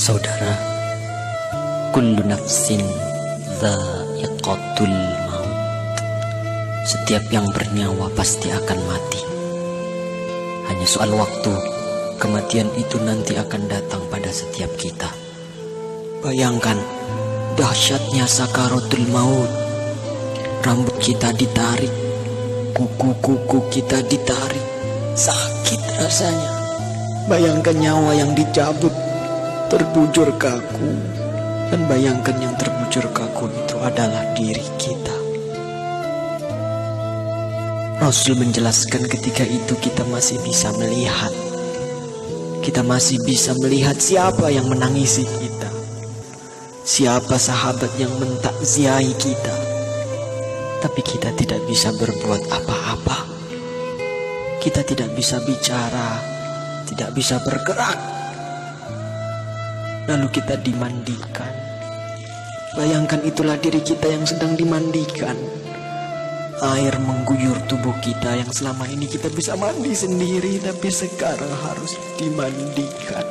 Saudara, kullu nafsin dha'iqatul maut. Setiap yang bernyawa pasti akan mati. Hanya soal waktu, kematian itu nanti akan datang pada setiap kita. Bayangkan dahsyatnya sakaratul maut. Rambut kita ditarik, kuku-kuku kita ditarik, sakit rasanya. Bayangkan nyawa yang dicabut, terbujur kaku. Dan bayangkan yang terbujur kaku itu adalah diri kita. Rasul menjelaskan ketika itu kita masih bisa melihat. Kita masih bisa melihat siapa yang menangisi kita. Siapa sahabat yang mentakziahi kita. Tapi kita tidak bisa berbuat apa-apa. Kita tidak bisa bicara, tidak bisa bergerak. Lalu kita dimandikan. Bayangkan itulah diri kita yang sedang dimandikan. Air mengguyur tubuh kita yang selama ini kita bisa mandi sendiri, tapi sekarang harus dimandikan.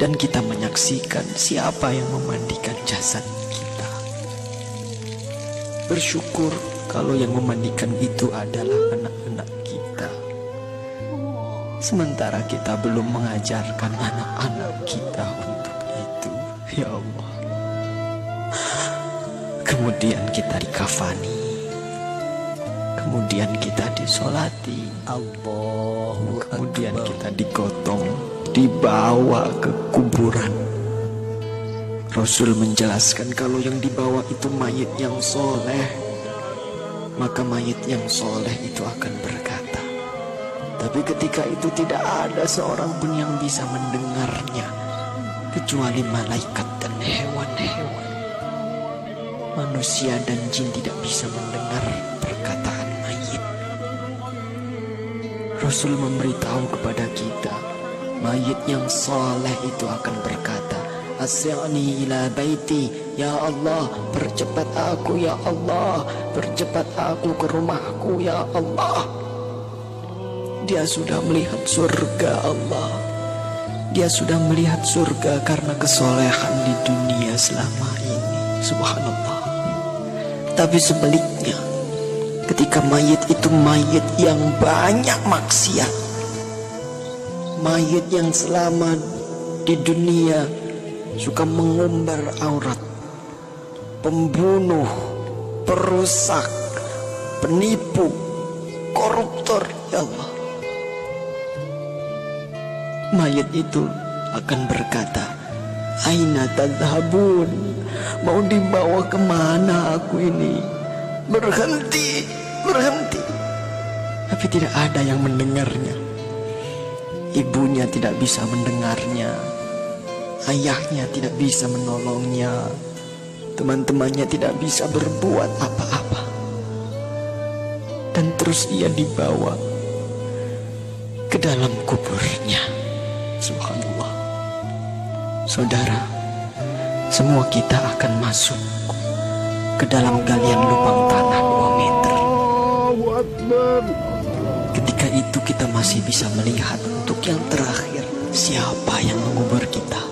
Dan kita menyaksikan siapa yang memandikan jasad kita. Bersyukur kalau yang memandikan itu adalah anak-anak kita. Sementara kita belum mengajarkan anak-anak kita untuk itu. Ya Allah. Kemudian kita dikafani. Kemudian kita disolati. Kemudian kita digotong, dibawa ke kuburan. Rasul menjelaskan kalau yang dibawa itu mayit yang soleh, maka mayit yang soleh itu akan berkata. Tapi ketika itu tidak ada seorang pun yang bisa mendengarnya, kecuali malaikat dan hewan-hewan. Manusia dan jin tidak bisa mendengar perkataan mayit. Rasul memberitahu kepada kita, mayit yang soleh itu akan berkata, Asri'ni ila baiti, ya Allah, percepat aku ya Allah, percepat aku ke rumahku ya Allah. Dia sudah melihat surga Allah. Dia sudah melihat surga karena kesolehan di dunia selama ini. Subhanallah. Tapi sebaliknya, ketika mayit itu mayit yang banyak maksiat, mayit yang selama di dunia suka mengumbar aurat, pembunuh, perusak, penipu, koruptor, ya Allah. Mayit itu akan berkata, Aina tadhabun? Mau dibawa kemana aku ini? Berhenti, berhenti. Tapi tidak ada yang mendengarnya. Ibunya tidak bisa mendengarnya. Ayahnya tidak bisa menolongnya. Teman-temannya tidak bisa berbuat apa-apa. Dan terus ia dibawa ke dalam kuburnya. Subhanallah. Saudara, semua kita akan masuk ke dalam galian lubang tanah 2 meter. Ketika itu kita masih bisa melihat untuk yang terakhir, siapa yang mengubur kita,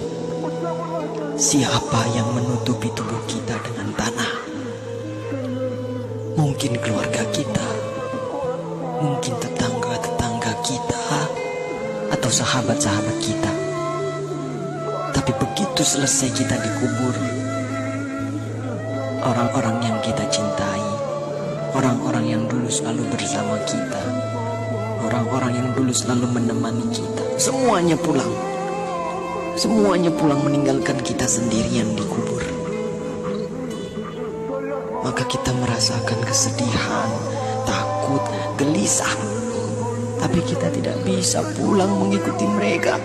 siapa yang menutupi tubuh kita dengan tanah. Mungkin keluarga kita, mungkin tetangga-tetangga kita, atau sahabat-sahabat kita. Tapi begitu selesai kita dikubur, orang-orang yang kita cintai, orang-orang yang dulu selalu bersama kita, orang-orang yang dulu selalu menemani kita, semuanya pulang. Semuanya pulang meninggalkan kita sendirian di kubur. Maka kita merasakan kesedihan, takut, gelisah. Tapi kita tidak bisa pulang mengikuti mereka.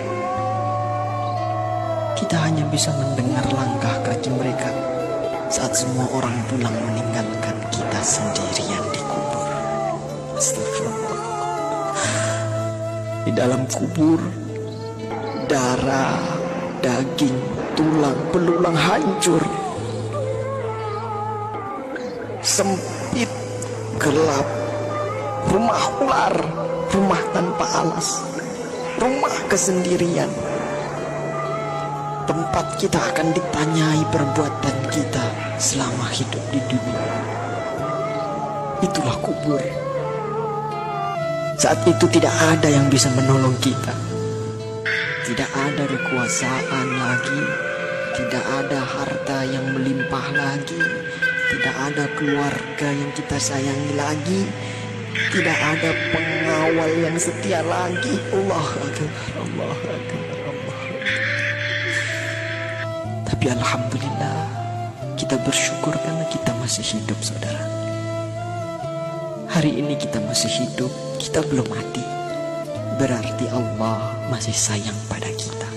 Kita hanya bisa mendengar langkah kaki mereka saat semua orang pulang meninggalkan kita sendirian di kubur. Astagfirullah. Di dalam kubur, darah, daging, tulang, belulang hancur. Sempit, gelap, rumah ular, rumah tanpa alas, rumah kesendirian. tempat kita akan ditanyai perbuatan kita selama hidup di dunia. Itulah kubur. Saat itu tidak ada yang bisa menolong kita. Tidak ada kekuasaan lagi. Tidak ada harta yang melimpah lagi. Tidak ada keluarga yang kita sayangi lagi. Tidak ada pengawal yang setia lagi. Allah Akbar, Allah Akbar, Allah Akbar. Tapi alhamdulillah, kita bersyukur karena kita masih hidup, saudara. Hari ini kita masih hidup, kita belum mati. Berarti Allah masih sayang pada kita.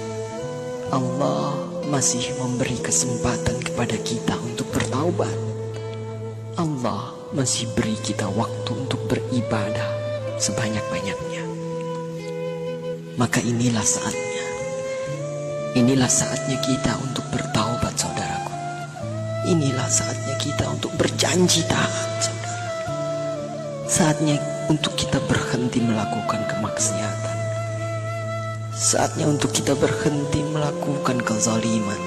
Allah masih memberi kesempatan kepada kita untuk bertaubat. Allah masih beri kita waktu untuk beribadah sebanyak-banyaknya. Maka inilah saatnya. Inilah saatnya kita untuk bertaubat, saudaraku. Inilah saatnya kita untuk berjanji taat, saudara. Saatnya untuk kita berhenti melakukan kemaksiatan. Saatnya untuk kita berhenti melakukan kezaliman.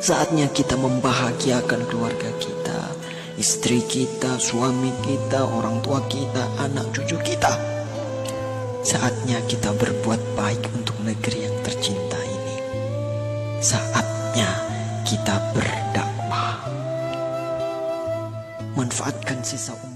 Saatnya kita membahagiakan keluarga kita, istri kita, suami kita, orang tua kita, anak cucu kita. Saatnya kita berbuat baik untuk negeri yang tercinta ini. Saatnya kita berdakwah. Manfaatkan sisa umur